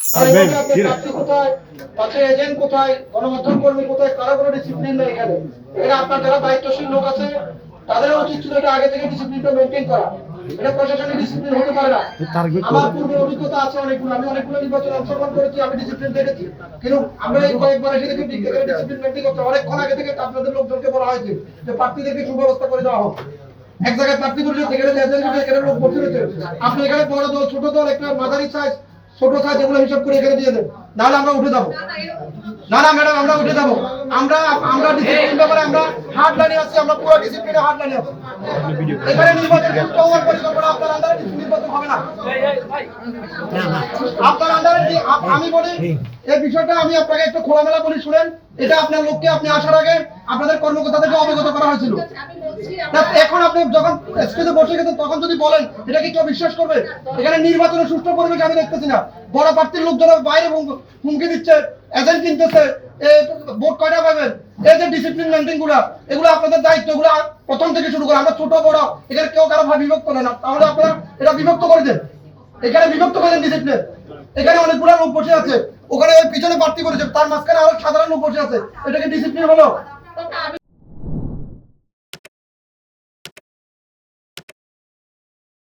কোথায় পাশে এজেন্ট কোথায় গণমাধ্যম কর্মী কোথায় কারো কোনো ডিসিপ্লিন নেই এখানে। এটা আপনার যারা দায়িত্বশীল লোক আছে তাদেরও উচিত ছিল এটা আগে থেকে ডিসিপ্লিনটা মেনটেন করা। এটা প্রশাসনিক ডিসিপ্লিন হতে পারে না। আমার পূর্বে অভিজ্ঞতা আছে অনেকগুলো, আমি অনেকগুলো নির্বাচনে অংশগ্রহণ করেছি, আমি ডিসিপ্লিন দেখেছি। কিন্তু আমরা এই কয়েকবার এসে দেখি ডিসিপ্লিন মেনটেন করতে অনেকক্ষণ আগে থেকে আপনাদের লোকজনকে বলা হয়েছে যে প্রার্থীদেরকে সুব্যবস্থা করে দেওয়া হোক। এক জায়গায় প্রার্থী পরিষদ থেকে এখানে লোক বসে রয়েছে, আপনি এখানে বড় দল ছোট দল একটা মাঝারি সাইজ ছোট সাইজ এগুলো হিসাব করে এখানে দিয়ে দেন, নাহলে আমরা উঠে যাবো। না না ম্যাডাম আমরা উঠে যাবো। আমরা ডিসিপ্লিন ব্যাপারে আমরা হার্ড লাইনে আছি, আমরা পুরো ডিসিপ্লিনে হার্ড লাইনে আছি। এখানে নির্বাচন সুষ্ঠু হওয়ার পরিকল্পনা আপনার আন্ডারে নির্বাচন হবে না। আপনার আন্ডারে আমি বলি এই বিষয়টা আমি আপনাকে একটু খোলামেলা বলি শুনেন। এটা আপনার লোককে আপনি আসার আগে আপনাদের কর্মকর্তাদেরকে অবগত করা হয়েছিল। এখন আপনি যখন স্টেজে বসে গেছেন তখন যদি বলেন এটা কি কেউ বিশ্বাস করবে? এখানে নির্বাচনে সুষ্ঠু পরিবেশ আমি দেখতেছি না। বড় প্রার্থীর লোক যারা বাইরে হুমকি দিচ্ছে, এজেন্ট কিনতেছে, ভোট কয়টা পাবেন, এই যে ডিসিপ্লিন মেনটেন গুলা এগুলো আপনাদের দায়িত্ব। এগুলো প্রথম থেকে শুরু করে আমরা ছোট বড় এখানে কেউ কারো ভাবে বিভক্ত না। তাহলে আপনারা এটা বিভক্ত করে দেন, এখানে বিভক্ত করে দেন ডিসিপ্লিন। এখানে অনেকগুলো লোক বসে আছে, ওখানে ওই পিছনে প্রার্থী করেছে, তার মাঝখানে আরো সাধারণ লোক বসে আছে, এটা কি ডিসিপ্লিন হলো?